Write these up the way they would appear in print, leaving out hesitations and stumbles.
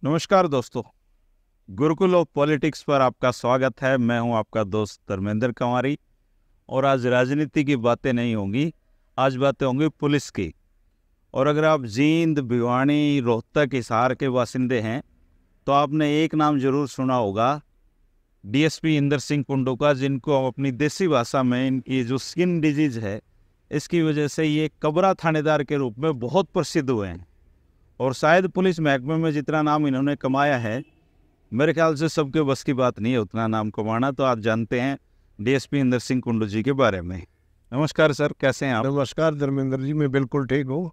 नमस्कार दोस्तों, Gurukul of politics पर आपका स्वागत है। मैं हूं आपका दोस्त धर्मेंद्र कंवारी और आज राजनीति की बातें नहीं होंगी, आज बातें होंगी पुलिस की। और अगर आप जींद, भिवानी, रोहतक, हिसार के बासिंदे हैं तो आपने एक नाम जरूर सुना होगा, डीएसपी इंदर सिंह कुंडू का, जिनको अपनी देसी भाषा में इनकी जो स्किन डिजीज है इसकी वजह से ये कबरा थानेदार के रूप में बहुत प्रसिद्ध हुए हैं। और शायद पुलिस महकमे में जितना नाम इन्होंने कमाया है, मेरे ख्याल से सबके बस की बात नहीं है उतना नाम कमाना। तो आप जानते हैं डीएसपी इंदर सिंह कुंडू जी के बारे में। नमस्कार सर, कैसे हैं आप? नमस्कार धर्मेंद्र जी, मैं बिल्कुल ठीक हूँ।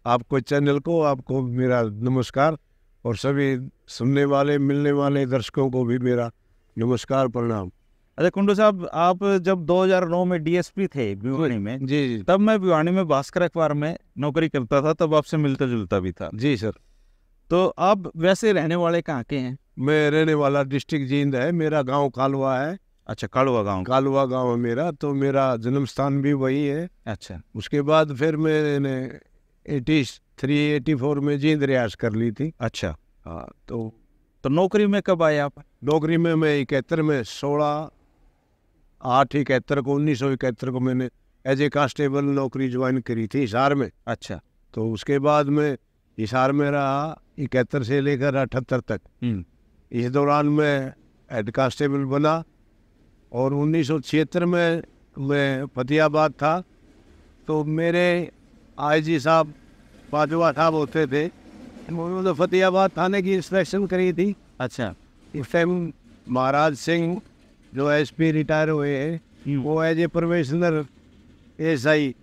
आपको चैनल को, आपको मेरा नमस्कार, और सभी सुनने वाले, मिलने वाले दर्शकों को भी मेरा नमस्कार, प्रणाम। अरे कुंडू साहब, आप जब 2009 में डीएसपी थे भिवानी में, जी तब मैं भिवानी में भास्कर अखबार में नौकरी करता था, तब आपसे मिलता जुलता भी था। जी सर। तो आप वैसे रहने वाले कहाँ के हैं? मैं रहने वाला डिस्ट्रिक्ट जींद है, मेरा गांव कालवा है। अच्छा, कालवा गांव। कालवा गांव है मेरा, तो मेरा जन्म स्थान भी वही है। अच्छा। उसके बाद फिर मैंने 83-84 में जींद रिहाइश कर ली थी। अच्छा। हाँ, तो नौकरी में कब आए आप? नौकरी में मैं 71 में 16/8/71 को 1971 को मैंने एज ए कांस्टेबल नौकरी ज्वाइन करी थी हिसार में। अच्छा। तो उसके बाद में हिसार में रहा 71 से लेकर 78 तक। इस दौरान मैं हेड कांस्टेबल बना, और 1976 में मैं फतेहाबाद था। तो मेरे आईजी साहब बाजवा साहब होते थे, उन्होंने तो फतेहाबाद थाने की इंस्पेक्शन करी थी। अच्छा। इस टाइम महाराज सिंह जो एसपी रिटायर हुए हैं, वो एज ए प्रोफेशनल एसआई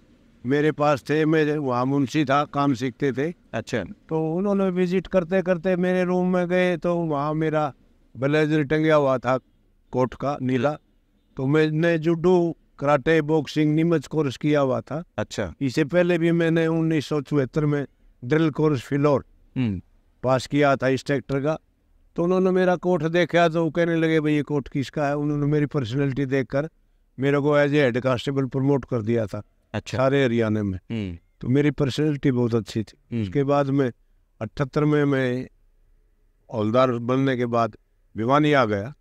मेरे पास थे। मैं वहाँ मुंशी था, काम सीखते थे। अच्छा। तो उन्होंने विजिट करते करते मेरे रूम में गए, तो वहाँ मेरा ब्लेजर टंगा हुआ था कोट का नीला। तो मैंने जुडो, कराटे, बॉक्सिंग, निमच कोर्स किया हुआ था। अच्छा। इससे पहले भी मैंने 1974 में ड्रिल कोर्स फिलौर पास किया था इंस्ट्रक्टर का। तो उन्होंने मेरा कोट देखा तो वो कहने लगे भाई ये कोट किसका है। उन्होंने मेरी पर्सनैलिटी देखकर मेरे को as a head constable promote कर दिया था। अच्छा। सारे हरियाणा में। तो मेरी पर्सनैलिटी बहुत अच्छी थी। उसके बाद में 78 में मैं हौलदार बनने के बाद भिवानी आ गया।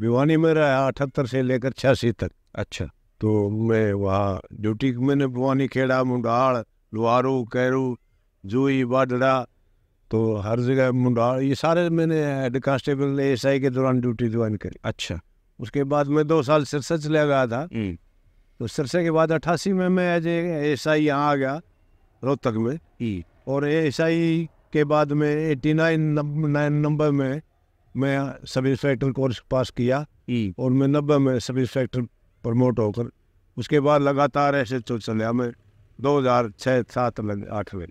भिवानी में रहा 78 से लेकर 86 तक। अच्छा। तो मैं वहाँ ड्यूटी, मैंने भिवानी, खेड़ा, मुंडाड़, लुहारू, कैरू, जुई, बाडड़ा, तो हर जगह मुंडाड़, ये सारे मैंने हेड कांस्टेबल एसआई के दौरान ड्यूटी ज्वाइन करी। अच्छा। उसके बाद मैं 2 साल सिरसा चला गया था। तो सिरसा के बाद 88 में मैं एज ए एसआई यहाँ आ गया रोहतक में। और एसआई के बाद में 89 नंबर में मैं सब इंस्पेक्टर कोर्स पास किया, और मैं 90 में सब इंस्पेक्टर प्रमोट होकर उसके बाद लगातार ऐसे तो चला मैं 2006, 7, 8 में।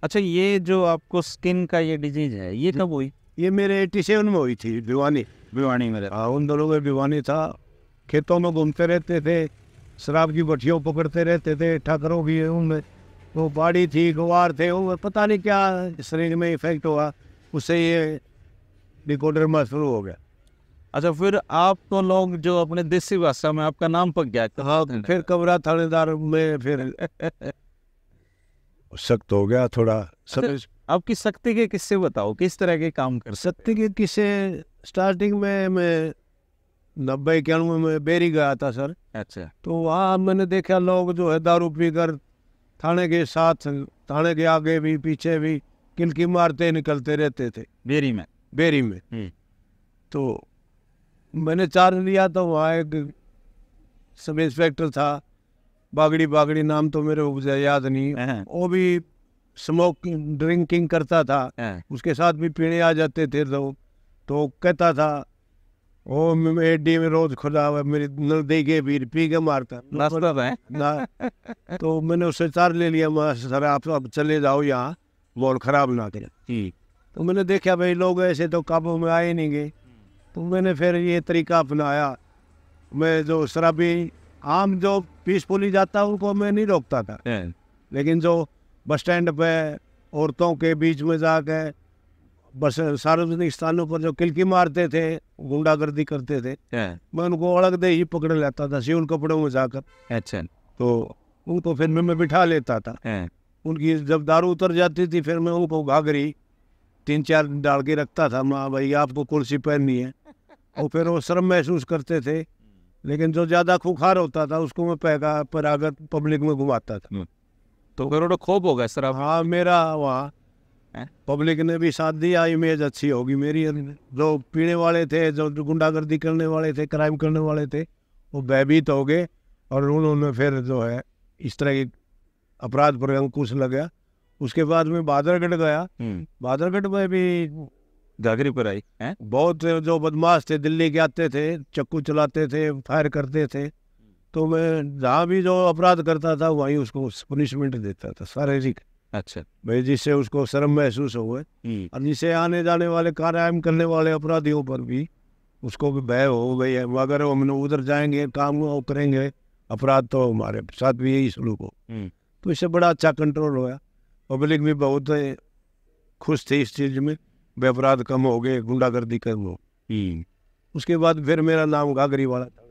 अच्छा, ये जो आपको स्किन का ये डिजीज है, ये कब हुई? ये मेरे 87 में हुई थी भिवानी में। हाँ, उन दोनों में भिवानी था। खेतों में घूमते रहते थे, शराब की भट्टियों पकड़ते रहते थे, ठाकरों की उनमें वो बाड़ी थी, गुवार थे, वो पता नहीं क्या शरीर में इफेक्ट हुआ, उससे ये डिकोडर में शुरू हो गया। अच्छा, फिर आप तो लोग जो अपने देसी भाषा में आपका नाम पक गया। हाँ, फिर कबरा थानेदार में फिर सख्त हो गया थोड़ा। आपकी शक्ति के किस्से बताओ, किस तरह के काम कर? शक्ति के किस्से, स्टार्टिंग में मैं 90-91 में बेरी गया था सर। अच्छा। तो वहाँ मैंने देखा लोग जो है दारू पीकर थाने के साथ, थाने के आगे भी पीछे भी किलकी मारते निकलते रहते थे बेरी में। तो मैंने चार्ज लिया, तो वहाँ एक सब इंस्पेक्टर था, बागड़ी नाम तो मेरे को याद नहीं, वो भी स्मोकिंग ड्रिंकिंग करता था, उसके साथ भी पीने आ जाते थे। तो कहता था वो एडी में रोज खुदा हुआ मेरी नल के भी पी के मारता ना। तो मैंने उससे चार्ज ले लिया, सर आप अब चले जाओ, यहाँ माहौल खराब ना करें। तो मैंने देखा भाई लोग ऐसे तो काबू में आए नहीं गए। तो मैंने फिर ये तरीका अपनाया। मैं जो शराबी आम जो पीसफुली जाता उनको मैं नहीं रोकता था, लेकिन जो बस स्टैंड पे औरतों के बीच में जाकर बस सार्वजनिक स्थानों पर जो किलकी मारते थे, गुंडागर्दी करते थे, मैं उनको अलग दे ही पकड़ लेता था सिविल कपड़ों में जाकर। अच्छा। तो उनको फिर मैं बिठा लेता था। उनकी जब दारू उतर जाती थी, फिर मैं उनको घाघरी 3-4 डाल के रखता था, माँ भाई आपको कुर्सी पहननी है, और फिर वो शर्म महसूस करते थे। लेकिन जो ज़्यादा खुखार होता था उसको मैं पैगा पर अगर पब्लिक में घुमाता था। तो करोड़ों खोप हो गए सर आप। हाँ, मेरा वहाँ पब्लिक ने भी साथ दिया, इमेज अच्छी होगी मेरी। जो पीने वाले थे, जो गुंडागर्दी करने वाले थे, क्राइम करने वाले थे, वो भयभीत हो गए, और उन्होंने फिर जो है इस तरह की अपराध पर अंकुश लगा। उसके बाद में बहादुरगढ़ गया। बहादुरगढ़ में भी घाघरी पर आई है। बहुत जो बदमाश थे दिल्ली के आते थे, चक्कू चलाते थे, फायर करते थे। तो मैं जहाँ भी जो अपराध करता था वहीं उसको पनिशमेंट देता था, शारीरिक। अच्छा भाई, जिससे उसको शर्म महसूस हुए, और जिससे आने जाने वाले क्राइम करने वाले अपराधियों पर भी उसको भी भय हो गई है, अगर हम उधर जाएंगे काम वो करेंगे अपराध तो हमारे साथ भी यही सलूक हो। तो इससे बड़ा अच्छा कंट्रोल हुआ। पब्लिक भी बहुत खुश थी इस चीज़ में, अपराध कम हो गए, गुंडागर्दी कम हो। उसके बाद फिर मेरा नाम घाघरी वाला था।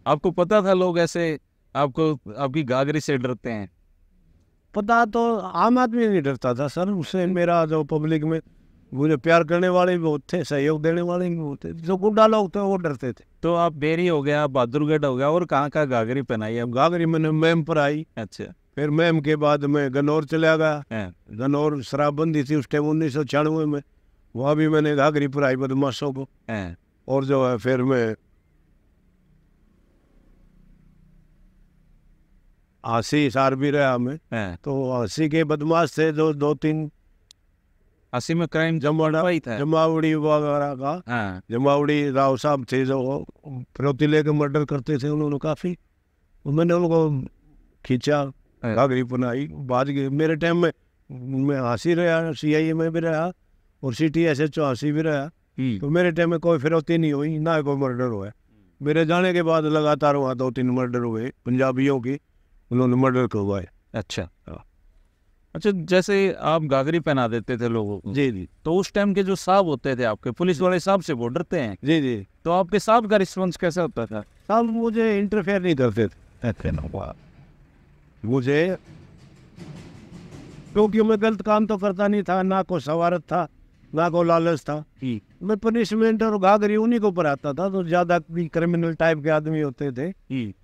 आपको पता था लोग ऐसे आपको आपकी घाघरी से डरते हैं? पता तो आम आदमी नहीं डरता था सर उससे। मेरा जो पब्लिक में मुझे प्यार करने वाले भी बहुत थे, सहयोग देने वाले भी बहुत थे। जो गुंडा लोग थे वो डरते थे। तो आप बेरी हो गया, बहादुरगढ़ हो गया, और कहाँ घाघरी पहनाई? अब घाघरी मैंने मैम पर आई। अच्छा। फिर मैम के बाद मैं गन्नौर चला गया। गन्नौर शराबबंदी थी उस टाइम 1996 में, वहाँ भी मैंने घाघरी पर आई बदमाशों को। और जो है फिर मैं आसी सार भी रहा मैं। तो आसी के बदमाश थे जो 2-3। आसी में क्राइम जमावड़ी वगैरह का। जमावड़ी राव साहब थे जो फिरौती लेके मर्डर करते थे, उन्होंने काफ़ी, मैंने उनको खींचा, घाघरी बनाई। बाद मेरे टाइम में मैं हांसी रहा, CIA में भी रहा, और CTSH हांसी भी रहा। तो मेरे टाइम में कोई फिरौती नहीं हुई, ना कोई मर्डर हुआ। मेरे जाने के बाद लगातार वहाँ 2-3 मर्डर हुए पंजाबियों की, उन्होंने मर्डर करवाए। अच्छा अच्छा। जैसे आप घाघरी पहना देते थे लोगों को, जी, तो उस टाइम के जो साहब होते थे आपके, पुलिस वाले साहब से वो डरते हैं? जी। तो आपके साहब का रिस्पॉन्स कैसा होता था? साहब मुझे इंटरफेयर नहीं करते थे मुझे, क्योंकि मैं गलत काम तो करता नहीं था, ना को सवारत था, ना को लालच था। मैं पनिशमेंट और घाघरी उन्हीं को पर आता था। तो ज्यादा क्रिमिनल टाइप के आदमी होते थे,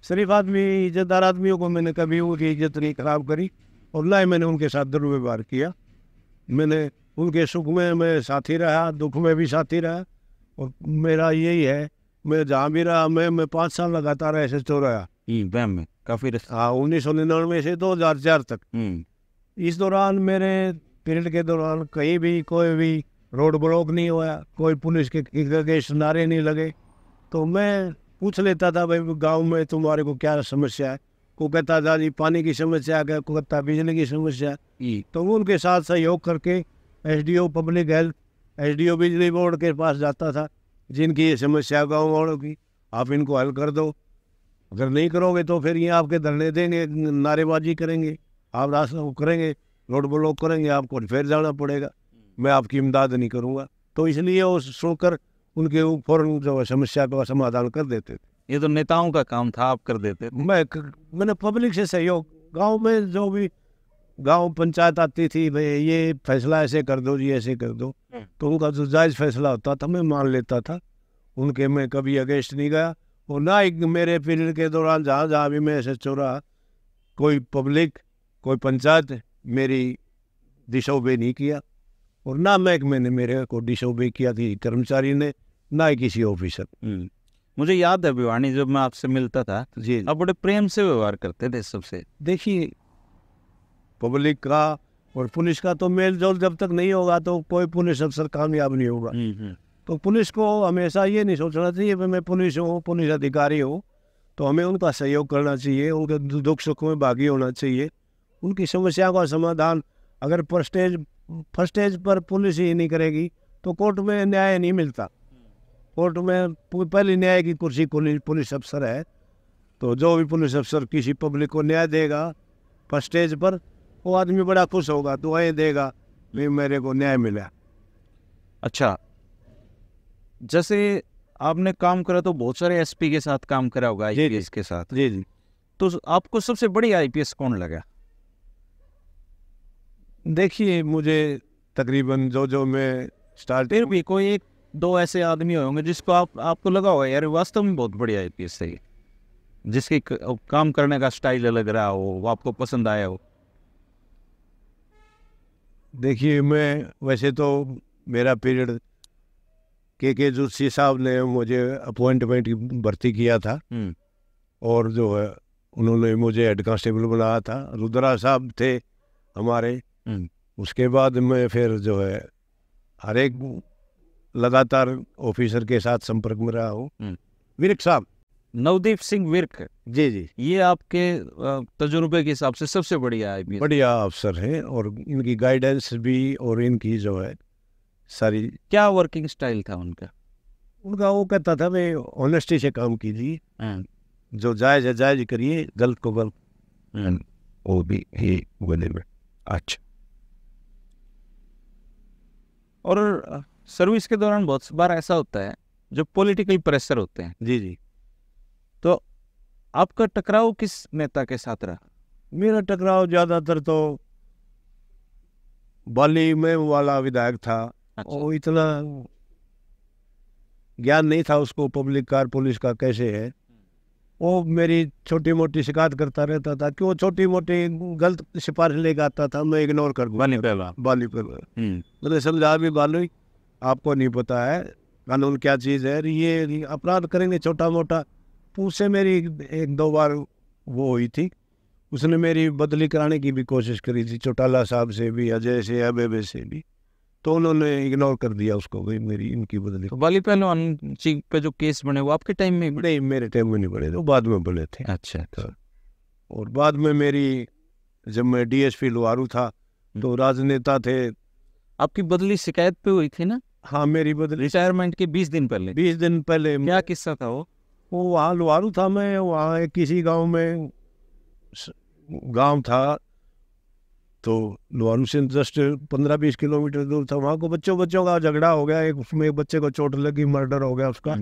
शरीफ आदमी, इज्जतदार आदमियों को मैंने कभी उनकी इज्जत नहीं खराब करी, और ना ही मैंने उनके साथ दुर्व्यवहार किया। मैंने उनके सुख में मैं साथी रहा, दुख में भी साथी रहा। और मेरा यही है, मैं जहाँ भी रहा, मैं 5 साल लगातार ऐसे तो रहा में काफी। हाँ, 1999 से 2004 तक। इस दौरान मेरे पीरियड के दौरान कहीं भी कोई भी रोड ब्लॉक नहीं हुआ, कोई पुलिस के नारे नहीं लगे। तो मैं पूछ लेता था, भाई गांव में तुम्हारे को क्या समस्या है? को कहता था जी पानी की समस्या है, को कहता बिजली की समस्या है। तो वो उनके साथ सहयोग करके SDO पब्लिक हेल्थ, SDO बिजली बोर्ड के पास जाता था, जिनकी ये समस्या गाँव वालों की, आप इनको हल कर दो। अगर नहीं करोगे तो फिर ये आपके धरने देंगे, नारेबाजी करेंगे, आप रास्ता करेंगे, रोड ब्लॉक करेंगे, आपको फिर जाना पड़ेगा, मैं आपकी इमदाद नहीं करूँगा। तो इसलिए वो सुनकर उनके ऊपर जो समस्या का समाधान कर देते थे। ये तो नेताओं का काम था, आप कर देते? मैंने पब्लिक से सहयोग, गांव में जो भी गांव पंचायत आती थी, भाई ये फैसला ऐसे कर दो जी, ऐसे कर दो, तो उनका जो जायज़ फैसला होता था मैं मान लेता था, उनके मैं कभी अगेंस्ट नहीं गया। और ना ही मेरे पीरियड के दौरान जहाँ भी मैं SHO रहा, कोई पब्लिक, कोई पंचायत मेरी डिसओबे नहीं किया, और ना मैंने मेरे को डिसओबे किया थी कर्मचारी ने, ना ही किसी ऑफिसर। मुझे याद है भिवानी जब मैं आपसे मिलता था जी, आप बड़े प्रेम से व्यवहार करते थे सबसे। देखिए, पब्लिक का और पुलिस का तो मेल जोल जब तक नहीं होगा तो कोई पुलिस अफसर कामयाब नहीं होगा। तो पुलिस को हमेशा ये नहीं सोचना चाहिए कि मैं पुलिस हूँ, पुलिस अधिकारी हूँ, तो हमें उनका सहयोग करना चाहिए, उनके दुख सुख में भागी होना चाहिए, उनकी समस्या का समाधान। अगर फर्स्ट स्टेज पर पुलिस ही नहीं करेगी तो कोर्ट में न्याय नहीं मिलता। कोर्ट में पहली न्याय की कुर्सी पुलिस अफसर है, तो जो भी पुलिस अफसर किसी पब्लिक को न्याय देगा फर्स्ट स्टेज पर, वो आदमी बड़ा खुश होगा, दुआएं देगा, भाई मेरे को न्याय मिला। अच्छा, जैसे आपने काम करा तो बहुत सारे SP के साथ काम करा होगा, IPS के साथ। जी, तो आपको सबसे बड़ी IPS कौन लगा? देखिए, मुझे तकरीबन जो मैं स्टार्ट। फिर भी कोई एक दो ऐसे आदमी होंगे जिसको आपको लगा होगा यार वास्तव में बहुत बढ़िया आईपीएस है, जिसके काम करने का स्टाइल अलग रहा हो, वो आपको पसंद आया हो? देखिए, मैं वैसे तो मेरा पीरियड के जोशी साहब ने मुझे अपॉइंटमेंट की भर्ती किया था, और जो है उन्होंने मुझे हेड कांस्टेबल बनाया था। रुद्रा साहब थे हमारे। उसके बाद मैं फिर जो है हर एक लगातार ऑफिसर के साथ संपर्क में रहा हूँ। विर्क साहब, नवदीप सिंह विर्क, जी जी, ये आपके तजुर्बे के हिसाब से सबसे बढ़िया आईपीएस, बढ़िया अफसर हैं, और इनकी गाइडेंस भी और इनकी जो है सारी। क्या वर्किंग स्टाइल था उनका? वो कहता था मैं ऑनेस्टी से काम कीजिए, जो जायज है जायज करिए, गलत को गलत, वो भी ही बोले में। अच्छा। और सर्विस के दौरान बहुत बार ऐसा होता है जो पॉलिटिकल प्रेशर होते हैं। जी जी। तो आपका टकराव किस नेता के साथ रहा? मेरा टकराव ज्यादातर तो बाली में वाला विधायक था। अच्छा। वो इतना ज्ञान नहीं था उसको पब्लिक कार पुलिस का कैसे है। वो मेरी छोटी मोटी शिकायत करता रहता था कि वो छोटी मोटी गलत सिफारिश लेकर आता था, मैं इग्नोर कर दूँ। बाली पे मैंने समझा भी बाली आपको नहीं पता है कानून क्या चीज़ है, ये अपराध करेंगे छोटा मोटा। उससे मेरी एक दो बार वो हुई थी, उसने मेरी बदली कराने की भी कोशिश करी थी, चौटाला साहब से भी, अजय से, अबेबे से भी, तो उन्होंने इग्नोर कर दिया उसको, भाई मेरी इनकी बदली। तो बाली पहलवान जी पे जो केस बने वो आपके टाइम में? नहीं, मेरे टाइम में नहीं बने, तो बाद में बने थे। अच्छा। तो और बाद में मेरी, जब मैं डीएसपी लोहारू था तो राजनेता थे। आपकी बदली शिकायत पे हुई थी ना? हाँ, मेरी बदली रिटायरमेंट के 20 दिन पहले। 20 दिन पहले। क्या किस्सा था वो? वहाँ लोहारू था, मैं वहाँ किसी गांव में, गांव था तो लोहारू से जस्ट 15-20 किलोमीटर दूर था। वहाँ को बच्चों का झगड़ा हो गया, एक उसमें एक बच्चे को चोट लगी, मर्डर हो गया उसका।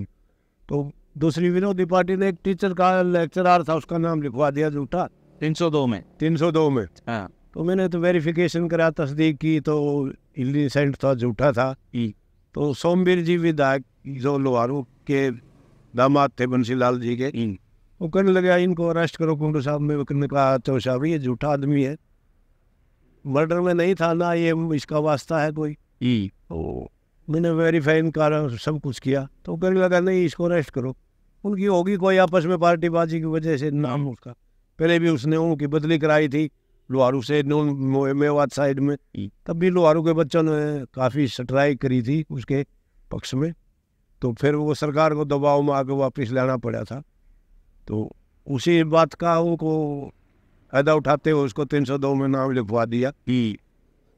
तो दूसरी विरोधी पार्टी ने एक टीचर का लेक्चरर था, उसका नाम लिखवा दिया झूठा 302 में। हाँ। तो मैंने तो वेरिफिकेशन करा, तस्दीक की, तो इनसेंट था, झूठा था। तो सोमवीर जी विधायक जो लोहारू के दामाद थे बंसीलाल जी के, वो कहने लगे इनको अरेस्ट करो कुंडू साहब में। ने कहा तो साहब ये झूठा आदमी है, मर्डर में नहीं था ना, ये इसका वास्ता है कोई। तो मैंने वेरीफाई कर सब कुछ किया, तो कहने लगा नहीं इसको अरेस्ट करो। उनकी होगी कोई आपस में पार्टीबाजी की वजह से नाम उसका। पहले भी उसने उनकी बदली कराई थी लोहारू से मेवात साइड में, तब भी लोहारू के बच्चों ने काफ़ी स्ट्राइक करी थी उसके पक्ष में। तो फिर वो सरकार को दबाव में आके वापस लाना पड़ा था। तो उसी बात का उनको फायदा उठाते हुए उसको 302 में नाम लिखवा दिया,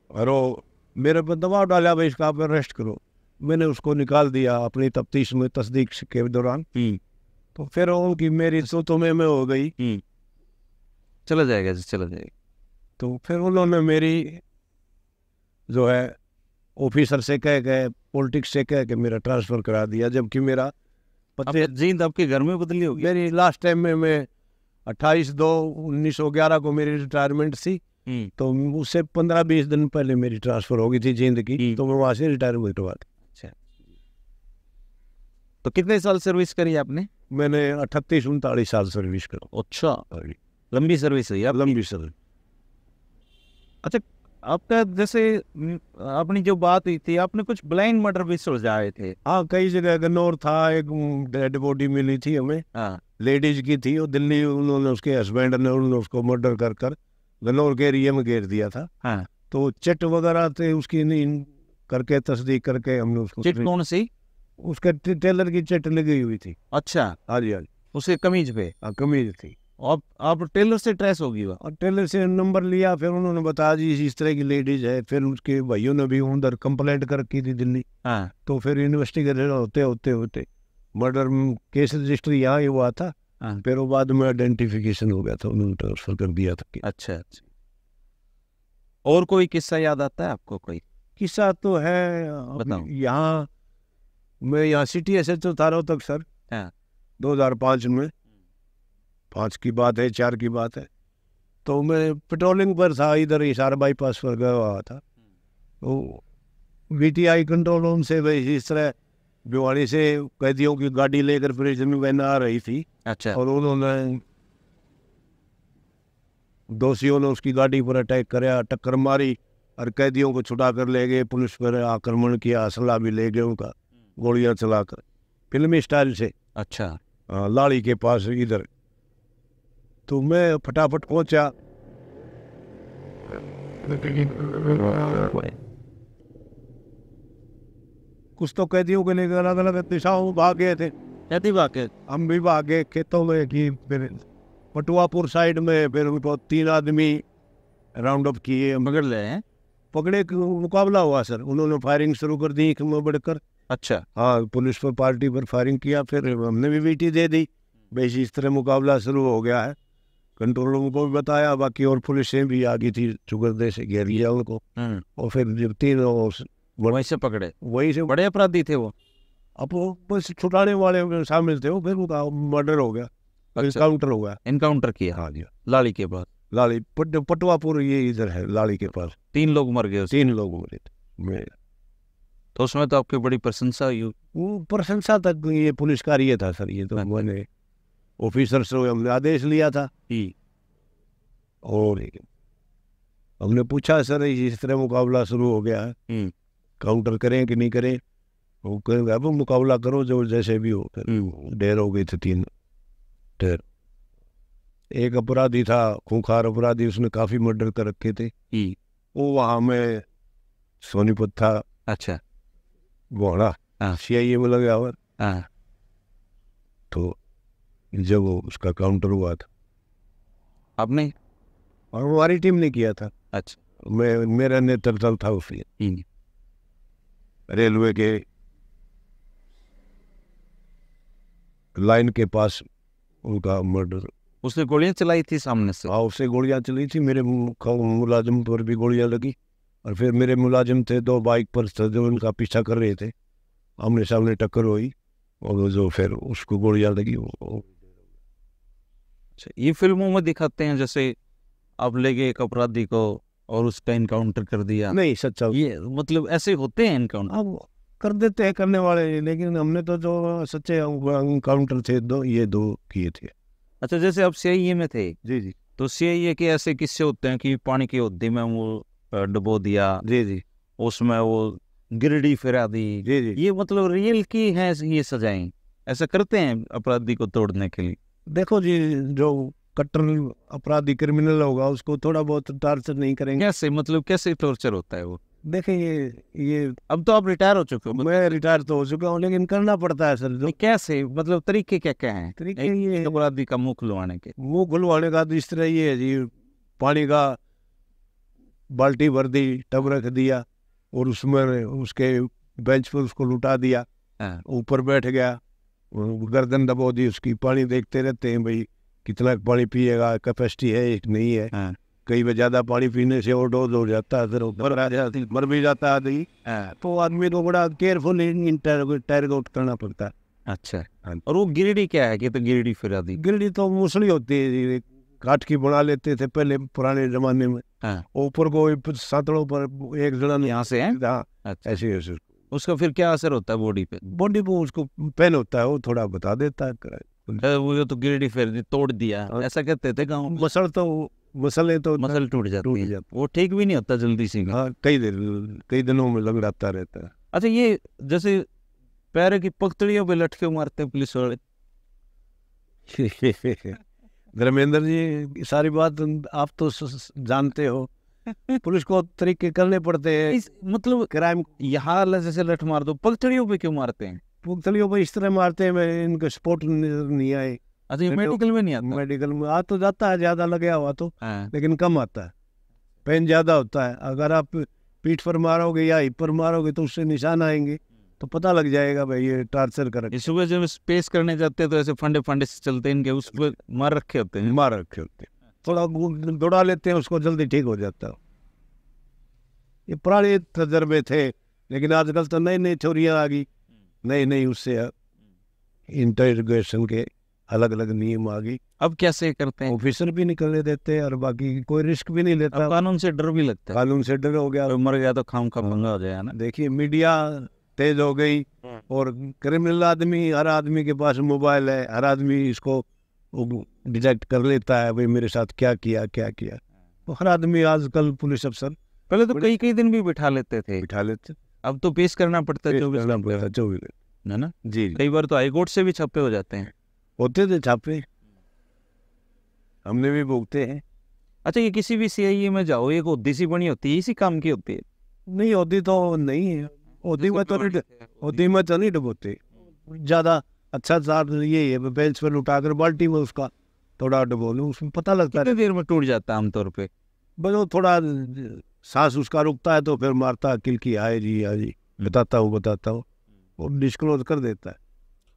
और वो मेरे पर दबाव डाला भाई इसका आप अरेस्ट करो। मैंने उसको निकाल दिया अपनी तफ्तीश में, तस्दीक के दौरान। तो फिर उनकी मेरी तो में हो गई, चला जाएगा। तो फिर उन्होंने मेरी जो है ऑफिसर से कह के, पॉलिटिक्स से कह के मेरा ट्रांसफ़र करा दिया, जबकि मेरा जींद आपके घर में बदली होगी। मेरी लास्ट टाइम में मैं 28/2/1911 को मेरी रिटायरमेंट थी, तो उससे 15-20 दिन पहले मेरी ट्रांसफ़र हो गई थी जींद की, तो मैं वहाँ से रिटायरमेंट हुआ था। अच्छा, तो कितने साल सर्विस करी आपने? मैंने 38-39 साल सर्विस करा। अच्छा, लंबी सर्विस है। लंबी सर्विस। अच्छा, आपका जैसे अपनी जो बात हुई थी, आपने कुछ ब्लाइंड मर्डर भी सुलझाए थे। हाँ, कई जगह। गन्नौर था, एक डेड बॉडी मिली थी हमें, लेडीज की थी, वो दिल्ली, उन्होंने उसके हस्बैंड ने उन्होंने उसको मर्डर कर गन्नौर के एरिया में घेर दिया था। हाँ। तो चिट वगैरह थे उसकी करके तस्दीक करके हमने उसको। चिट कौन सी? उसके टेलर की चिट लगी हुई थी। अच्छा। हाँ जी। उसके कमीज पे? हाँ, कमीज थी। आप टेलर से ट्रेस होगी वो? और टेलर से नंबर लिया, फिर उन्होंने बताया जी इस तरह की लेडीज है। फिर उसके भाइयों ने भी उधर कंप्लेंट कर की थी दिल्ली। हाँ। तो फिर इन्वेस्टिगेशन होते मर्डर केस रजिस्टर यहाँ ही हुआ था। हाँ। फिर वो बाद में आइडेंटिफिकेशन हो गया था, उन्होंने ट्रांसफर कर दिया था। अच्छा। और कोई किस्सा याद आता है आपको? कोई किस्सा तो है, यहाँ मैं यहाँ सिटी SHO था रोहतक सर। हाँ। 2005 में, 5 की बात है, 4 की बात है। तो मैं पेट्रोलिंग पर था, इधर हिसार बाईपास पर गया हुआ था। तो VTI कंट्रोल रूम से वही इस तरह भिवाड़ी से कैदियों की गाड़ी लेकर प्रिजन वैन आ रही थी। अच्छा। और उन्होंने दोषियों ने उसकी गाड़ी पर अटैक कराया, टक्कर मारी और कैदियों को छुटा कर ले गए। पुलिस पर आक्रमण किया, असला भी ले गए उनका, गोलियां चलाकर फिल्मी स्टाइल से। अच्छा। लाड़ी के पास इधर। तो मैं फटाफट पहुंचा। कुछ तो कैदियों के लेकर अलग अलग दिशाओं भाग गए थे। कैदी भागे? हम भी भागे खेतों में कि फिर पटुआपुर साइड में फिर उनको 3 आदमी राउंड अप किए, पकड़ ले हैं? पकड़े। मुकाबला हुआ सर, उन्होंने फायरिंग शुरू कर दी में बढ़कर। अच्छा। हाँ, पुलिस पर पार्टी पर फायरिंग किया, फिर हमने भी VT दे दी। बस इस तरह मुकाबला शुरू हो गया है। कंट्रोल रूम को भी बताया, बाकी और पुलिसें भी आ गई थी, चुगरदे से घेर लिया उनको। और फिर जब 3 वहीं से पकड़े? वहीं से। बड़े अपराधी थे वो? अब वो बस छुटाने वाले शामिल थे वो, फिर उनका मर्डर हो गया। अच्छा। काउंटर हो गया। इनकाउंटर किया? हाँ जी। लाड़ी के पास? लाड़ी पटवापुर, ये इधर है लाड़ी के पास। 3 लोग मर गए? 3 लोग मरे थे। तो उसमें तो आपकी बड़ी प्रशंसा हुई? वो प्रशंसा तक ये पुलिस कार्य था सर, ये तो मैंने ऑफिसर से हमने आदेश लिया था। और हमने पूछा सर इस तरह मुकाबला शुरू हो गया है, काउंटर करें कि नहीं करें? वो कहेंगे अब मुकाबला करो जो जैसे भी हो। फिर ढेर हो गए थे 3 ढेर। एक अपराधी था, खूंखार अपराधी, उसने काफी मर्डर कर रखे थे। वो वहां में सोनीपत था। अच्छा। गोहड़ा CIA में लगा हुआ। तो जब उसका काउंटर हुआ था, आपने? और हमारी टीम ने किया था। अच्छा। मेरा नेतृत्व था उसमें। रेलवे के लाइन के पास उनका मर्डर। उसने गोलियां चलाई थी सामने से? हाँ, उससे गोलियां चली थी। मेरे मुलाजिम पर भी गोलियां लगी। और फिर मेरे मुलाजिम थे 2 बाइक पर जो उनका पीछा कर रहे थे, आमने सामने टक्कर हुई और जो फिर उसको गोलियां लगी। अच्छा, ये फिल्मों में दिखाते हैं जैसे आप ले गए एक अपराधी को और उसका इनकाउंटर कर दिया? नहीं, सच्चा ये मतलब ऐसे होते हैं इनकाउंटर? अब कर देते हैं करने वाले, लेकिन हमने तो जो सच्चे इनकाउंटर थे ये 2 किए थे। अच्छा, जैसे आप CIA में थे? जी जी। तो CIA के ऐसे किस्से होते हैं कि पानी की हौदी में वो डुबो दिया? जी जी। उसमें वो गिरडी फिरा दी? जी जी। ये मतलब रियल की है ये सजाएं? ऐसा करते हैं अपराधी को तोड़ने के लिए? देखो जी, जो कट्टर अपराधी क्रिमिनल होगा उसको थोड़ा बहुत टॉर्चर नहीं करेंगे। कैसे, मतलब कैसे टॉर्चर होता है वो? देखें ये अब तो आप रिटायर हो चुके हो? मैं रिटायर तो हो चुका हूँ, लेकिन करना पड़ता है सर। जो कैसे, मतलब तरीके क्या क्या हैं तरीके ये अपराधी का मुंह खुलवाने के? मुंह खुलवाने का तो इस तरह ये है जी, पानी का बाल्टी भर दी, टब रख दिया और उसमें उसके बेंच पर उसको लुटा दिया। ऊपर बैठ गया, गर्दन दबो दी उसकी, पानी देखते रहते हैं भाई कितना पानी पिएगा, कैपेसिटी है एक नहीं है। कई बार ज्यादा पानी पीने से ओवरडोज हो जाता है, फिर मर भी जाता है आदमी। तो आदमी को बड़ा केयरफुल इंटररोगेट करना पड़ता है। अच्छा। और वो गिरडी क्या है कि तो गिरडी फिरा दी? गिरडी तो मूसली होती है, काठ की बना लेते थे पहले पुराने जमाने में। ऊपर को सातड़ों पर एक जना यहाँ से है। अच्छा। ऐसे उसका फिर क्या असर होता है बॉडी पे? बॉडी पे उसको पेन होता है, वो थोड़ा बता देता है। वो तो गिरडी फिर दी, तोड़ दिया, ऐसा कहते थे गाँव में। मसल टूट जाती है, वो ठीक भी नहीं होता जल्दी से। हाँ, कई दिनों में लंगड़ाता रहता है। अच्छा, ये जैसे पैर की पगतड़ियों पे लटके मारते हैं पुलिस वाले। धर्मेंद्र जी, सारी बात आप तो जानते हो। पुलिस को तरीके करने पड़ते हैं। मतलब क्राइम यहाँ जैसे लठ मार दो, पगतड़ियों पे क्यों मारते हैं? पगतड़ियों पे इस तरह मारते हैं, मैं इनका सपोर्ट नहीं आए। अच्छा, ये मेडिकल में नहीं आता? मेडिकल में आ तो जाता है, ज्यादा लगे हुआ तो, लेकिन कम आता है, पेन ज्यादा होता है। अगर आप पीठ पर मारोगे या हिप पर मारोगे तो उससे निशान आएंगे, तो पता लग जाएगा भाई ये टार्चर कर। इस सुबह जब स्पेस करने जाते हैं तो ऐसे फंडे फंडे से चलते हैं इनके, उस पर मार रखे होते हैं। थोड़ा दौड़ा लेते हैं उसको, जल्दी ठीक हो जाता है। ये पुराने तजर्बे थे, लेकिन आजकल तो नई नई थ्योरियाँ आ गई, नई उससे इंटरोगेशन के अलग अलग नियम आ गई। अब कैसे करते हैं? ऑफिसर भी निकलने देते और बाकी कोई रिस्क भी नहीं लेता। कानून से डर भी लगता है। कानून से डर हो गया, मर गया तो खाम खा पंगा हो जाएगा ना। देखिए मीडिया तेज हो गई और क्रिमिनल आदमी, हर आदमी के पास मोबाइल है, हर आदमी इसको डिटेक्ट कर लेता है भाई मेरे साथ क्या किया क्या किया। तो हर आदमी आजकल पुलिस अफसर। पहले तो कई कई दिन भी बिठा लेते थे, अब तो पेश करना पड़ता है 24 है ना जी। कई बार तो हाईकोर्ट से भी छापे हो जाते हैं। होते थे छापे, हमने भी भुगते हैं। अच्छा, ये किसी भी सीआईए में जाओ, एक ओदी सी बनी होती है, इसी काम की होती है? नहीं, ओदी तो नहीं है, ओदी में तो नहीं डबोते। ज्यादा अच्छा साथ ये है, बेंच पर उठाकर बाल्टी में उसका थोड़ा डबो लो, उसमें पता लगता है। कितनी देर में टूट जाता है आमतौर पे? बस वो थोड़ा सांस उसका रुकता है तो फिर मारता किलकी, आए जी बताता हूँ और डिस्क्लोज कर देता है।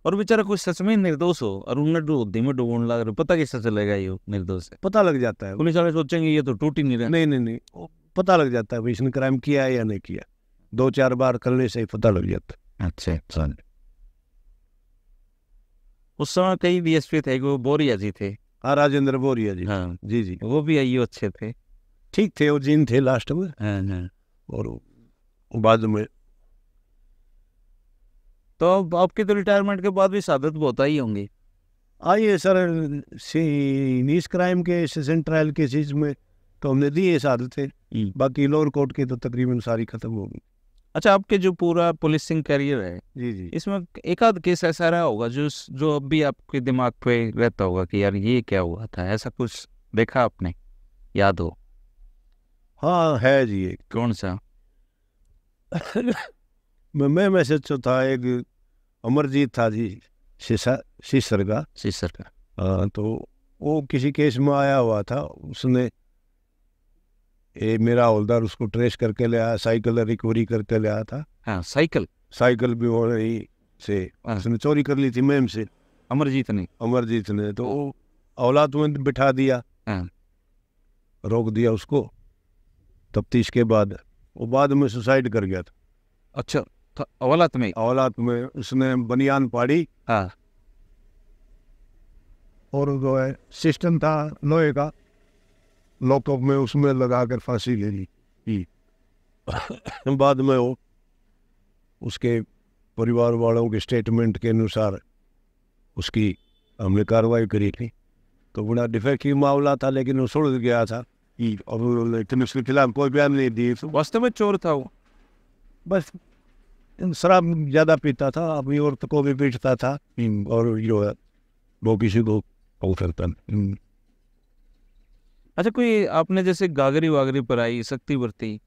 और बेचारा कुछ सच में निर्दोष हो और उन्हें ओदी में डूबने लग रहे, पता कैसे चलेगा ये निर्दोष है? पता लग जाता है। पुलिस वाले सोचेंगे ये तो टूट ही नहीं रहा। नहीं, पता लग जाता है भाई इसने क्राइम किया है या नहीं किया। 2-4 बार करने से ही पता लग जाता है। अच्छा। उस समय कई डीएसपी थे, वो बोरिया जी थे। हाँ, राजेंद्र बोरिया जी। हाँ जी, वो भी आईओ अच्छे थे, ठीक थे, वो जिन थे लास्ट में। हाँ। और बाद में तो अब आपके तो रिटायरमेंट के बाद भी शहादत बहुत आई होंगी। आइए सर, सीनियस क्राइम के सेशन ट्रायल केसेस में तो हमने दिए शहादतें, बाकी लोअर कोर्ट के तो तकरीबन सारी खत्म हो गई। अच्छा, आपके जो पूरा पुलिसिंग करियर है जी, इसमें एक आध केस ऐसा रहा होगा जो अब भी आपके दिमाग पे रहता होगा कि यार ये क्या हुआ था, ऐसा कुछ देखा आपने, याद हो? हाँ है जी एक। कौन सा? मैं मैसेज तो था, एक अमरजीत था जी, शीसर का। हाँ, तो वो किसी केस में आया हुआ था, उसने मेरा हवलदार उसको ट्रेस करके ले आया, साइकिल रिकवरी करके ले आया था। हाँ, साइकिल भी हो रही से उसने चोरी कर ली थी मैम से, अमरजीत ने। तो औलाद में बिठा दिया, रोक दिया उसको। तफ्तीश के बाद वो बाद में सुसाइड कर गया था। अच्छा, औलाद में उसने बनियान पाड़ी। हाँ। और जो है सिस्टम था लोहे का, लॉकअप में उसमें लगा कर फांसी ले ली। बाद में वो उसके परिवार वालों के स्टेटमेंट के अनुसार उसकी हमने कार्रवाई करी थी। तो बड़ा डिफेक्टिव मामला था, लेकिन वो सुलझ गया था और लेकिन उसके खिलाफ कोई बयान नहीं दी। वास्तव में चोर था वो, बस शराब ज्यादा पीता था, अपनी औरत को भी पीटता था और जो है वो किसी को करता। अच्छा, कोई आपने जैसे गागरी वागरी पर आई शक्ति बरती,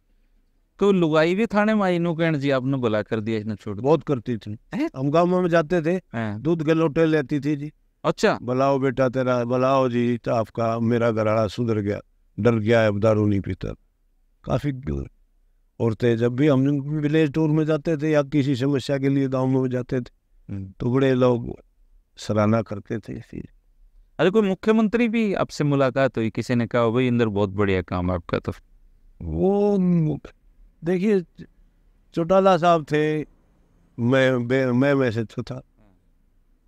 तो लुगाई भी थाने में आई नो कहण जी आपने बुला कर दिया, इसने छोड़ बहुत करती थी। हम गाँव में जाते थे, दूध के लोटे लेती थी जी। अच्छा, बुलाओ बेटा तेरा, बुलाओ जी, तो आपका मेरा घराड़ा सुधर गया, डर गया है, अब दारू नहीं पीता। काफी औरतें, जब भी हम विलेज टूर में जाते थे या किसी समस्या के लिए गाँव में जाते थे तो बड़े लोग सराहना करते थे। अरे कोई मुख्यमंत्री भी आपसे मुलाकात हुई, किसी ने कहा भाई इंदर बहुत बढ़िया काम है आपका? तो वो देखिए चौटाला साहब थे, मैं मैसेज तो था,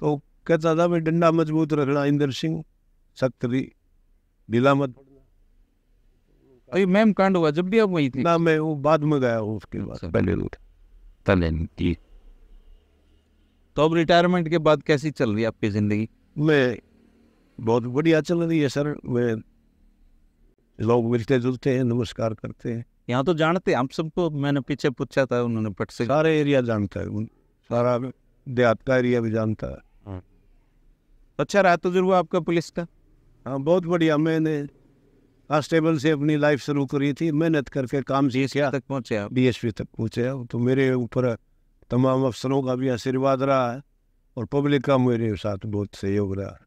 तो कहता था भाई डंडा मजबूत रखना इंदर सिंह, सख्त ढीला मत। अरे मैम कांड हुआ जब भी आप वही थी ना, मैं वो बाद में गया हूँ, उसके बाद पहले। तो अब रिटायरमेंट के बाद कैसी चल रही है आपकी जिंदगी? मैं बहुत बढ़िया चल रही है सर। मैं लोग मिलते जुलते हैं, नमस्कार करते हैं। यहाँ तो जानते हैं आप सबको, मैंने पीछे पूछा था, उन्होंने पट से सारे एरिया जानता है, सारा देहात का एरिया भी जानता है। अच्छा रहा तजुर्बा आपका पुलिस का? हाँ, बहुत बढ़िया। मैंने कांस्टेबल से अपनी लाइफ शुरू करी थी, मेहनत करके काम सीखा, तक पहुँचे, डीएसपी तक पहुँचे। तो मेरे ऊपर तमाम अफसरों का भी आशीर्वाद रहा है और पब्लिक का मेरे साथ बहुत सहयोग रहा है।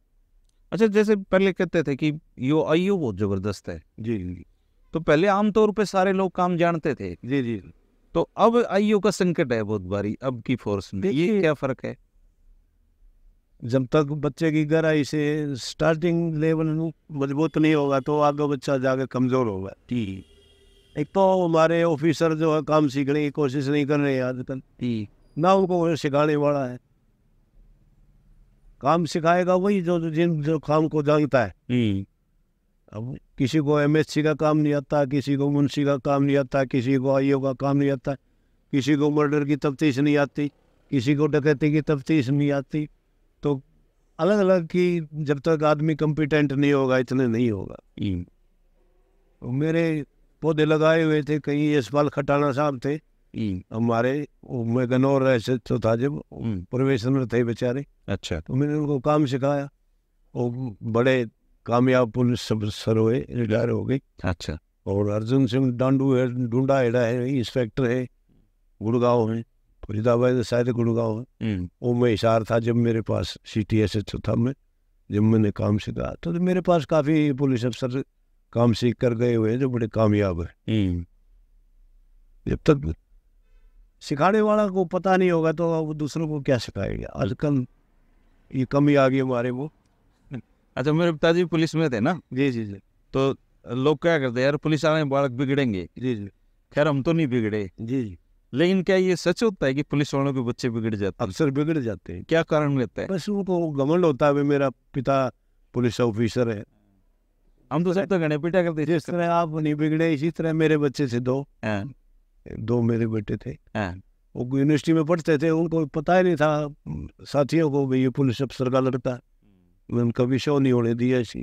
अच्छा, जैसे पहले कहते थे कि यो आईओ बहुत जबरदस्त है जी, तो पहले आमतौर पे सारे लोग काम जानते थे जी। तो अब आईओ का संकट है बहुत भारी अब की फोर्स में, ये क्या फर्क है? जब तक बच्चे की गहराई से स्टार्टिंग लेवल मजबूत नहीं होगा तो आगे बच्चा जाकर कमजोर होगा। एक तो हमारे ऑफिसर जो है काम सीखने की कोशिश नहीं कर रहे हैं आजकल, ना उनको सिखाने वाला है। काम सिखाएगा वही जो काम को जानता है। अब किसी को एमएससी का काम नहीं आता, किसी को मुंशी का काम नहीं आता, किसी को आईओ का काम नहीं आता, किसी को मर्डर की तफ्तीश नहीं आती, किसी को डकैती की तफ्तीश नहीं आती। तो अलग अलग की जब तक आदमी कॉम्पिटेंट नहीं होगा इतने नहीं होगा। तो मेरे पौधे लगाए हुए थे, कहीं यशपाल खटाना साहब थे हमारे, मैं गनौर ऐसे तो था जब प्रोफेशनल थे बेचारे। अच्छा। तो मैंने उनको काम सिखाया, वो बड़े कामयाब पुलिस अफसर हुए, रिटायर हो गए। अच्छा। और अर्जुन सिंह डांडू है, डूंडा हेड़ा है, इंस्पेक्टर है, गुड़गांव में, फरीदाबाद शायद गुड़गांव है। वो मैं हिसार था जब मेरे पास CTSH था, मैं जब मैंने काम सीखा तो मेरे पास काफ़ी पुलिस अफसर काम सीख कर गए हुए हैं जो बड़े कामयाब है। जब तक सिखाने वाला को पता नहीं होगा तो वो दूसरों को क्या सिखाएगा। आजकल ये कमी आ गई हमारे वो। अच्छा, मेरे पिताजी पुलिस में थे ना। जी जी जी। तो लोग क्या करते हैं, यार पुलिस वाले बालक बिगड़ेंगे। जी जी। खैर हम तो नहीं बिगड़े। जी जी। लेकिन क्या ये सच होता है कि पुलिस वालों के बच्चे बिगड़ जाते हैं? अक्सर बिगड़ जाते हैं। क्या कारण रहता है? बस उनको घमंड होता है, मेरा पिता पुलिस ऑफिसर है। हम तो सब तो गणे पिटा करते थे। जिस तरह आप नहीं बिगड़े इसी तरह मेरे बच्चे थे दो मेरे बेटे थे। वो यूनिवर्सिटी में पढ़ते थे, उनको पता ही नहीं था साथियों को भी ये पुलिस अफसर का लड़का है। मैं उनका भी शो नहीं होने दिया। इसी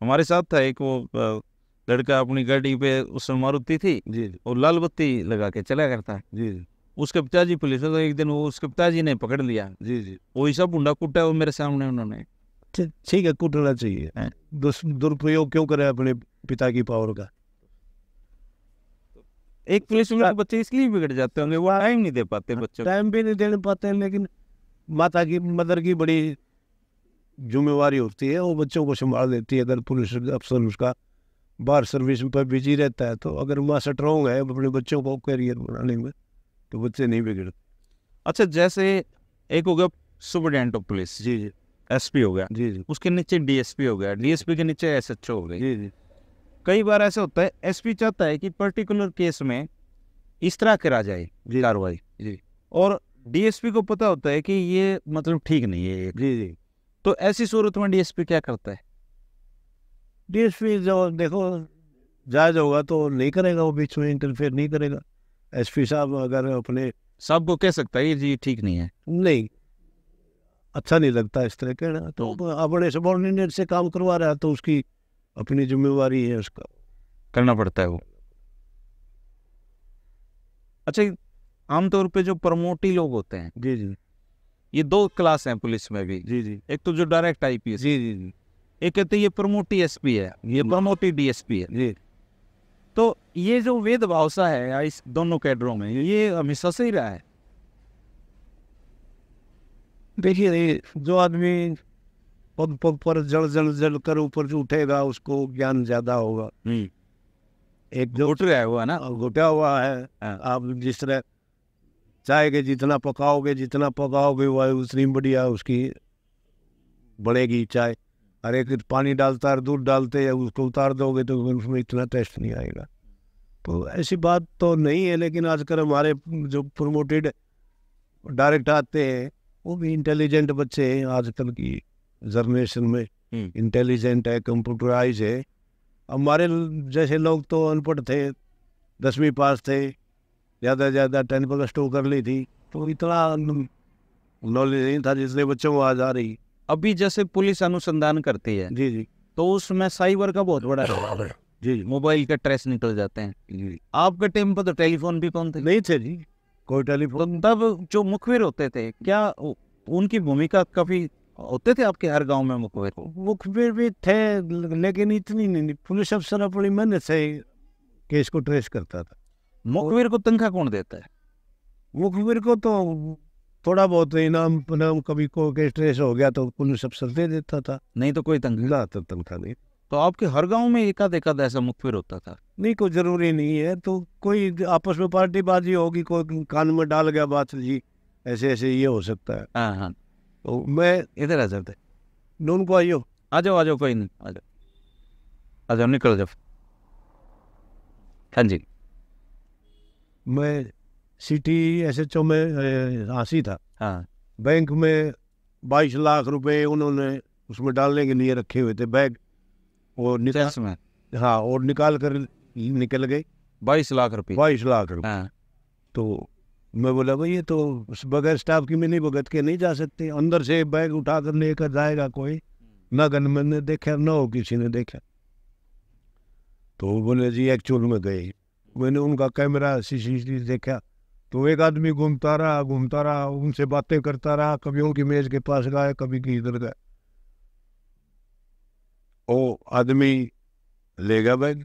हमारे साथ था एक वो लड़का, अपनी गाड़ी पे उसमें मारुति थी जी और लाल बत्ती लगा के चला करता है। जी। उसके पिताजी पुलिस है, तो एक दिन वो उसके पिताजी ने पकड़ लिया। जी जी। वही सब बुंडा कुटा वो मेरे सामने उन्होंने। ठीक है, कूटना चाहिए। दुरुपयोग क्यों करे अपने पिता की पावर का। एक पुलिस में के बच्चे इसलिए बिगड़ जाते होंगे, वो टाइम नहीं दे पाते बच्चों को। टाइम भी नहीं दे पाते हैं, लेकिन मदर की बड़ी जिम्मेवारी होती है, वो बच्चों को संभाल देती है। अगर पुलिस अफसर उसका बाहर सर्विस पर बिजी रहता है तो अगर माँ स्ट्रॉन्ग है अपने बच्चों को करियर बनाने में तो बच्चे नहीं बिगड़ते। अच्छा, जैसे एक हो गया सुपरिटेंडेंट ऑफ पुलिस, जी जी, SP हो गया। जी जी, उसके नीचे DSP हो गया, DSP के नीचे SHO हो गई। जी जी। कई बार ऐसा होता है SP चाहता है कि पर्टिकुलर केस में इस तरह करा जाए कार्रवाई, जी। और DSP को पता होता है कि ये मतलब ठीक नहीं है ये। जी जी। तो ऐसी सूरत में DSP क्या करता है? DSP जो देखो जायज होगा तो नहीं करेगा, वो बीच में इंटरफेयर नहीं करेगा। SP साहब अगर अपने साहब को कह सकता है ये जी ठीक नहीं है, नहीं अच्छा नहीं लगता इस तरह कहना, तो अपने सबॉर्डिनेट से काम करवा रहा है तो उसकी अपनी जिम्मेवारी है, उसका करना पड़ता है वो। अच्छा, आमतौर पे जो प्रमोटी लोग होते हैं, जी जी, ये 2 क्लास हैं पुलिस में भी। जी जी, एक तो जो डायरेक्ट IPS, जी जी जी, एक कहते हैं ये प्रमोटी SP है, ये प्रमोटी DSP है। जी। तो ये जो भेदभाव सा है इस दोनों कैडरों में, ये हमेशा से ही रहा है। देखिए जो आदमी पग पग पर जल कर ऊपर उठेगा उसको ज्ञान ज्यादा होगा। एक जो घुट गया हुआ ना, घुटा हुआ है, आप जिस तरह चाय के जितना पकाओगे वो उतनी बढ़िया उसकी बढ़ेगी चाय। हर एक पानी डालता है, दूध डालते हैं, उसको उतार दोगे तो उसमें इतना टेस्ट नहीं आएगा। तो ऐसी बात तो नहीं है, लेकिन आजकल हमारे जो प्रमोटेड डायरेक्ट आते हैं वो भी इंटेलिजेंट बच्चे हैं। आजकल की जनरेशन में इंटेलिजेंट है, कंप्यूटराइज है। हमारे जैसे लोग तो अनपढ़ थे, 10वीं पास थे, ज़्यादा से ज़्यादा 10+2 कर ली थी, तो इतना नॉलेज नहीं था जिसने बच्चों को आज आ रही। अभी जैसे पुलिस अनुसंधान करती है, जी जी, तो उसमें साइबर का बहुत बड़ा रोल है। जी, मोबाइल के ट्रेस निकल जाते हैं। जी। आपके टाइम पर तो टेलीफोन भी कौन थे? नहीं थे जी, कोई तो टेलीफोन। तब जो मुखबिर होते थे, क्या उनकी भूमिका काफी होते थे आपके हर गांव में मुखबिर? मुखबिर भी थे लेकिन इतनी नहीं। पुलिस अफसर अपनी मेहनत से केस को ट्रेस करता था। मुखबिर को तनख्वाह कौन देता है? मुखबिर को तो थोड़ा बहुत इनाम कभी को केस ट्रेस हो गया तो पुलिस अफसर दे देता था, नहीं तो कोई तनख्वाह? ना तो तनख्वाह नहीं। तो आपके हर गांव में एकाध ऐसा मुखबिर होता था? नहीं, कोई जरूरी नहीं है। तो कोई आपस में पार्टीबाजी होगी, कोई कान में डाल गया बात, जी ऐसे ऐसे ये हो सकता है। हाँ हाँ, तो मैं इधर आ जाते। नून को आइयो, आ जाओ कोई नहीं, आ जाओ निकल जाओ। हाँ जी। मैं CTSHO में हासी था। हाँ, बैंक में 22 लाख रुपए उन्होंने उसमें डालने के लिए रखे हुए थे बैग, और निकाल, हाँ, और निकाल कर निकल गए 22 लाख रुपए। 22 लाख रुपए। हाँ। तो मैं बोला भाई ये तो बगैर स्टाफ की मिली भगत के नहीं जा सकते, अंदर से बैग उठा कर लेकर जाएगा कोई, ना गनमैन ने देखा ना हो किसी ने देखा। तो बोले जी एक्चुअल में गए। मैंने उनका कैमरा सीसीटीवी देखा, तो एक आदमी घूमता रहा, उनसे बातें करता रहा, कभी उनकी मेज के पास गए, कभी किधर गए। वो आदमी ले गया बैग।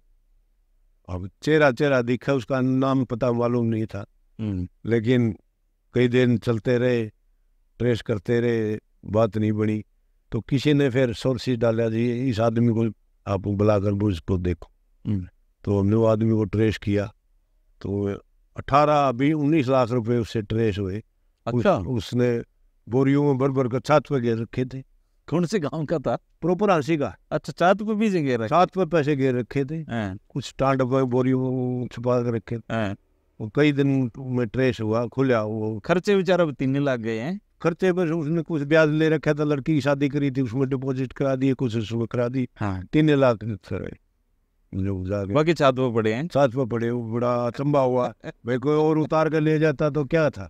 अब चेहरा दिखा, उसका नाम पता मालूम नहीं था, लेकिन कई दिन चलते रहे, ट्रेस करते रहे, बात नहीं बनी। तो किसी ने फिर सोर्सेज डाला जी इस आदमी को आप बुलाकर उसको देखो। तो हमने वो आदमी को ट्रेस किया, तो 18-19 लाख रुपए उससे ट्रेस हुए। अच्छा। उसने बोरियों में भर कर छत पे घेर रखे थे। कौन से गांव का था? प्रॉपर हंसी का। अच्छा, छत पे भी घेर रखे? छत पे पैसे घेर रखे थे, कुछ स्टैंड पे बोरियों में छुपा कर रखे थे। वो कई दिन में ट्रेस हुआ, खुला। वो खर्चे बेचारा 3 लाख गए हैं। खर्चे पर उसने कुछ ब्याज ले रखा था, लड़की की शादी करी थी, उसमें डिपॉजिट करा दिए, कुछ उसमें करा दी। 3 लाख बाकी छत पे पड़े हैं। छत पे पड़े, बड़ा अचंबा हुआ भाई, कोई और उतार कर ले जाता तो क्या था।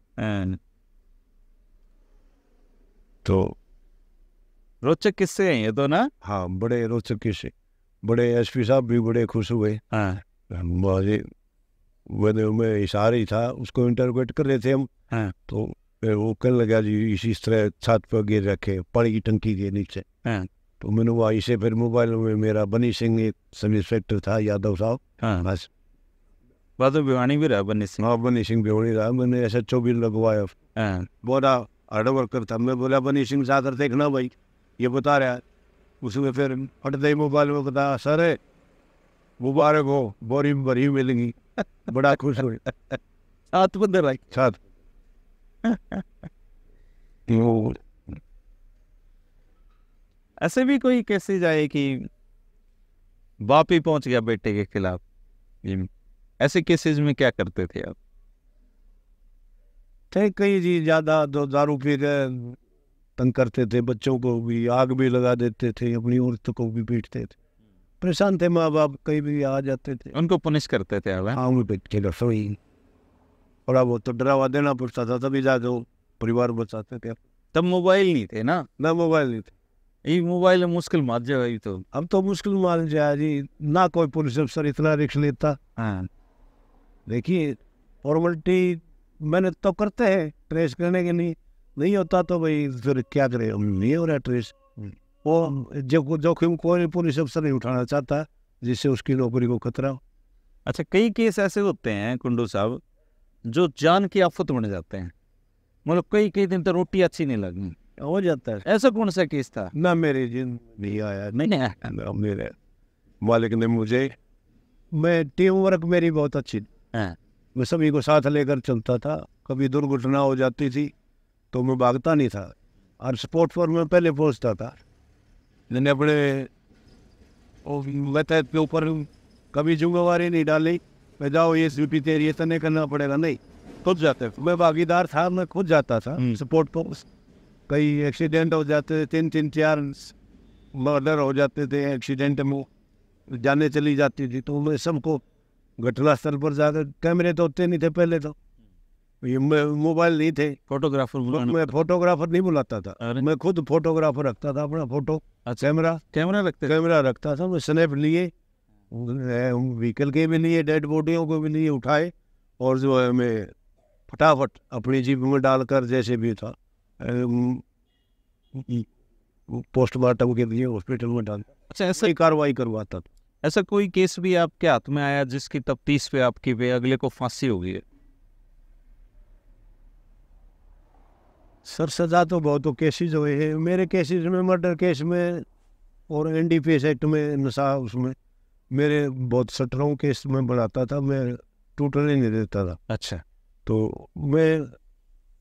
तो रोचक किस्से हैं ये तो ना। हाँ, बड़े रोचक किस्से। बड़े एसपी साहब भी बड़े खुश हुए। मैं इशारे ही था, उसको इंटरप्रेट कर रहे थे हम। तो फिर वो कहने लगा जी इस तरह छत पर गिर रखे पानी की टंकी के नीचे। तो मैंने वहाँ इसे फिर मोबाइल में मेरा बनी सिंह एक सब इंस्पेक्टर था, यादव साहब। बस भिवानी भी रहा बनी सिंह। हाँ, बनी सिंह भिवानी रहा। मैंने ऐसा 24 लगवाया। बोला हार्ड वर्कर था। मैं बोला बनी सिंह जाकर देखना भाई, ये बता रहा है। उसमें फिर फटते ही मोबाइल में बता, सर मुबारक हो, बोरी भरी मिलेगी। बड़ा खुश हुए। सात बंदर आई साथ। ऐसे भी कोई कैसे जाए कि बाप ही पहुंच गया बेटे के खिलाफ, ऐसे केसेस में क्या करते थे आप? थे कई जी, ज्यादा दारू पी के तंग करते थे, बच्चों को भी आग भी लगा देते थे, अपनी औरत को भी पीटते थे। परेशान थे माँ बाप, कहीं भी आ जाते थे, उनको पनिश करते थे। हाँ, थोड़ा बहुत तो डरावा देना पड़ता था, तभी जाके परिवार बचाते थे। तब मोबाइल नहीं थे ना? मोबाइल नहीं थे। ये मोबाइल मुश्किल मार जाए तो अब तो मुश्किल मान जाए जी, ना कोई पुलिस अफसर इतना रिस्क लेता। देखिए फॉर्मेलिटी मैंने तो करते हैं ट्रेस करने के लिए, नहीं होता तो भाई फिर क्या करें, हम नहीं हो रहा ट्रेस। वो जोखिम कोई पुलिस अफसर नहीं उठाना चाहता जिससे उसकी नौकरी को खतरा हो। अच्छा, कई केस ऐसे होते हैं कुंडू साहब जो जान की आफत बन जाते हैं, मतलब कई दिन तो रोटी अच्छी नहीं लगनी हो जाता है। ऐसा कौन सा केस था? ना मेरे जिन नहीं आया। नहीं आया। मेरे मालिक ने मुझे, मैं टीम वर्क मेरी बहुत अच्छी, मैं सभी को साथ लेकर चलता था। कभी दुर्घटना हो जाती थी तो मैं भागता नहीं था, और स्पॉट पर मैं पहले पहुंचता था। मैंने अपने मेथड के ऊपर कभी जिम्मेवारी नहीं डाली, मैं जाओ ये ड्यूटी तेरी है, तने करना पड़ेगा, नहीं, खुद जाते। मैं भागीदार था, मैं खुद जाता था सपोर्ट पर। कई एक्सीडेंट हो जाते थे, 3-4 मर्डर हो जाते थे एक्सीडेंट में, जाने चली जाती थी। तो मैं सबको घटनास्थल पर जाकर, कैमरे तो होते नहीं थे पहले, तो ये मोबाइल नहीं थे, फोटोग्राफर मैं फोटोग्राफर नहीं बुलाता था, मैं खुद फोटोग्राफर रखता था अपना फोटो। कैमरा रखता था। मैं स्नैप लिए, व्हीकल के भी लिए, डेड बॉडियों को भी लिए, उठाए, और जो है मैं फटाफट अपनी जीप में डालकर जैसे भी था पोस्टमार्टम के लिए हॉस्पिटल में डाल। अच्छा, ऐसा कार्रवाई करवाता था। ऐसा कोई केस भी आपके हाथ में आया जिसकी तफ्तीश पे आपकी पे अगले को फांसी हो गई है? सर सजा तो बहुत केसेस हुए हैं मेरे। केसेस में मर्डर केस में और NDPS एक्ट में नशा, उसमें मेरे बहुत सटरों केस में बनाता था, मैं टोटल ही नहीं देता था। अच्छा। तो मैं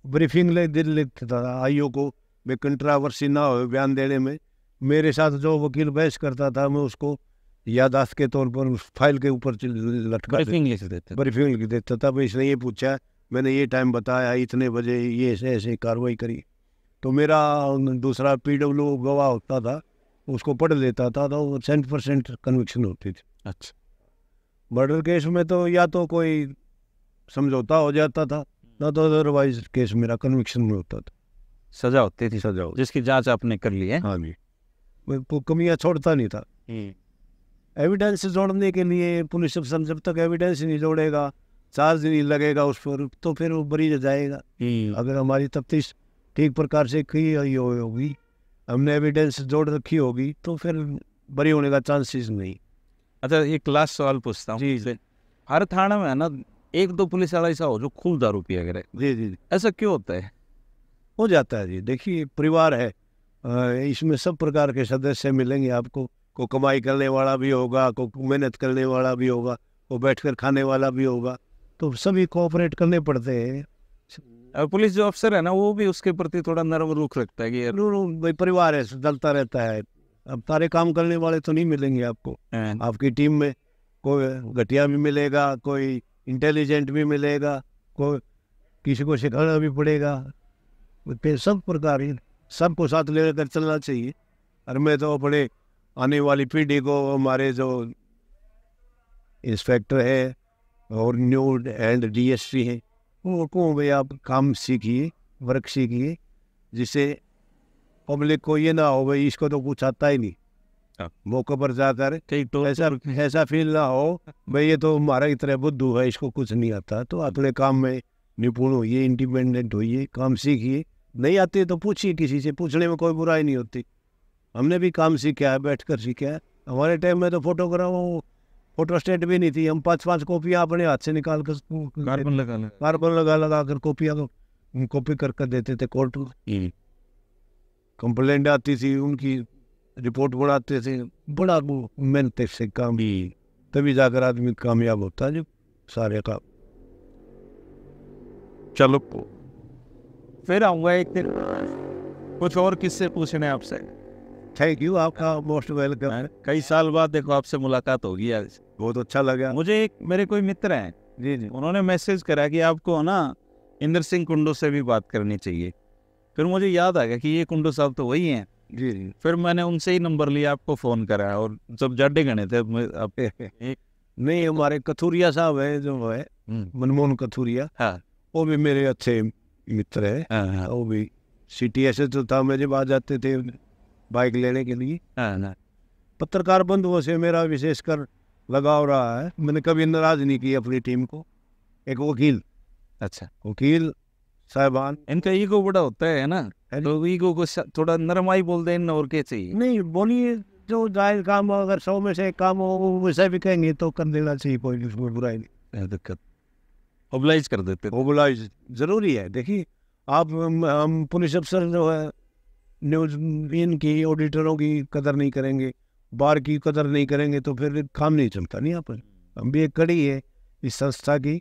ब्रीफिंग लिखता था आईओ को, मैं कंट्रावर्सी ना हो बयान देने में। मेरे साथ जो वकील बहस करता था, मैं उसको यादाश्त के तौर पर उस फाइल के ऊपर लटका ब्रीफिंग लिख देता था। भाई इसने ये पूछा, मैंने ये टाइम बताया, इतने बजे ये ऐसे कार्रवाई करी। तो मेरा दूसरा PW गवाह होता था, उसको पढ़ लेता था, तो 100% कन्विक्शन होती थी। अच्छा। मर्डर केस में तो या तो कोई समझौता हो जाता था, ना तो अदरवाइज केस मेरा कन्विक्शन में होता था। सजा होती थी, सजा होती। जिसकी जांच आपने कर ली है। हाँ जी, मैं कमियाँ छोड़ता नहीं था। एविडेंस जोड़ने के लिए पुलिस अफसर जब तक एविडेंस नहीं जोड़ेगा, चार्ज नहीं लगेगा उस पर, तो फिर वो बरी जाएगा। अगर हमारी तफ्तीश ठीक प्रकार से की होगी, हमने एविडेंस जोड़ रखी होगी, तो फिर बरी होने का चांसेस नहीं। अच्छा, एक लास्ट सवाल पूछता हूँ जी। हर थाना में है ना, एक दो पुलिस वाला ऐसा हो जो खूब दारू पिया करे। जी जी, ऐसा क्यों होता है? हो जाता है जी। देखिए, परिवार है, इसमें सब प्रकार के सदस्य मिलेंगे आपको। को कमाई करने वाला भी होगा, को मेहनत करने वाला भी होगा, को बैठकर खाने वाला भी होगा, तो सभी कोऑपरेट करने पड़ते हैं। और पुलिस जो अफसर है ना, वो भी उसके प्रति थोड़ा नरम रुख रखता है कि यार भाई परिवार है, चलता रहता है। अब सारे काम करने वाले तो नहीं मिलेंगे आपको। आपकी टीम में कोई घटिया भी मिलेगा, कोई इंटेलिजेंट भी मिलेगा, कोई किसी को सिखाना भी पड़ेगा। सब प्रकार ही सबको साथ लेकर चलना चाहिए। और मैं तो अपने आने वाली पीढ़ी को, हमारे जो इंस्पेक्टर है और न्यू एंड DSP है, उनको भाई आप काम सीखिए, वर्क सीखिए, जिससे पब्लिक को ये ना हो भाई इसको तो कुछ आता ही नहीं, मौके पर जाकर तो ऐसा फील ना हो भाई ये तो हमारा की तरह बुद्धू है, इसको कुछ नहीं आता। तो अपने काम में निपुण होइए, इंडिपेंडेंट होइए, काम सीखिए। नहीं आती तो पूछिए, किसी से पूछने में कोई बुराई नहीं होती। हमने भी काम सीखा है, बैठकर सीखा है। हमारे टाइम में तो फोटो स्टेट भी नहीं थी। हम 5-5 कॉपियाँ अपने हाथ से निकाल कर कार्बन लगा कर कॉपियाँ कॉपी कर देते थे कोर्ट में। कंप्लेंट आती थी, उनकी रिपोर्ट बनाते थे। बड़ा मेहनत से काम, तभी जाकर आदमी कामयाब होता है जो सारे काम। चलो फिर आऊँगा एक दिन, कुछ और किससे पूछने आपसे। थैंक यू, आपका मोस्ट वेलकम। कई साल बाद देखो आपसे मुलाकात होगी आज, बहुत अच्छा लगा मुझे। एक मेरे कोई मित्र हैं जी जी, उन्होंने मैसेज करा कि आपको ना इंद्र सिंह कुंडू से भी बात करनी चाहिए। फिर मुझे याद आ गया कि ये कुंडू साहब तो वही हैं। जी जी, फिर मैंने उनसे ही नंबर लिया, आपको फ़ोन करा। और जब जाडे गणे थे नहीं, हमारे कथुरिया साहब है जो है मनमोहन कथुरिया, हाँ, वो भी मेरे अच्छे मित्र है। हाँ, वो भी CTS तो था, मैं जब आ जाते थे बाइक लेने के लिए। हाँ, पत्रकार बंधुओं से मेरा विशेषकर लगाव रहा है। मैंने कभी नाराज नहीं की अपनी टीम को। एक वकील, अच्छा, वकील साहबान, इनका ईगो बड़ा होता है ना, तो ईगो को थोड़ा नरमाई बोल दे, इन और क्या चाहिए। नहीं बोलिए, जो जायज काम हो, अगर 100 में से एक काम हो वो वैसे भी कहेंगे तो कर देना चाहिए, कोई उसमें बुराई नहीं। दिक्कत ओबलाइज कर देते, ओबलाइज जरूरी है। देखिए, आप हम पुलिस अफसर जो है न्यूज इनकी ऑडिटरों की कदर नहीं करेंगे, बार की कदर नहीं करेंगे, तो फिर काम नहीं चलता। नहीं, आप हम भी एक कड़ी है इस संस्था की,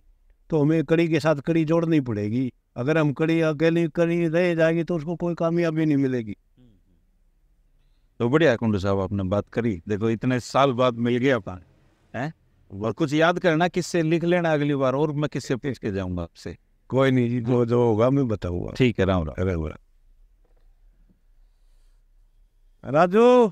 तो हमें कड़ी के साथ कड़ी जोड़नी पड़ेगी। अगर हम कड़ी अकेली कड़ी रह जाएगी तो उसको कोई कामयाबी नहीं मिलेगी। तो बढ़िया कुंडू साहब, आपने बात करी। देखो इतने साल बाद मिल गया अपन हैं, और कुछ याद करना, किससे लिख लेना अगली बार, और मैं किससे पूछ के जाऊंगा आपसे। कोई नहीं जी, जो होगा मैं बताऊंगा। ठीक है, राम राम। राजू।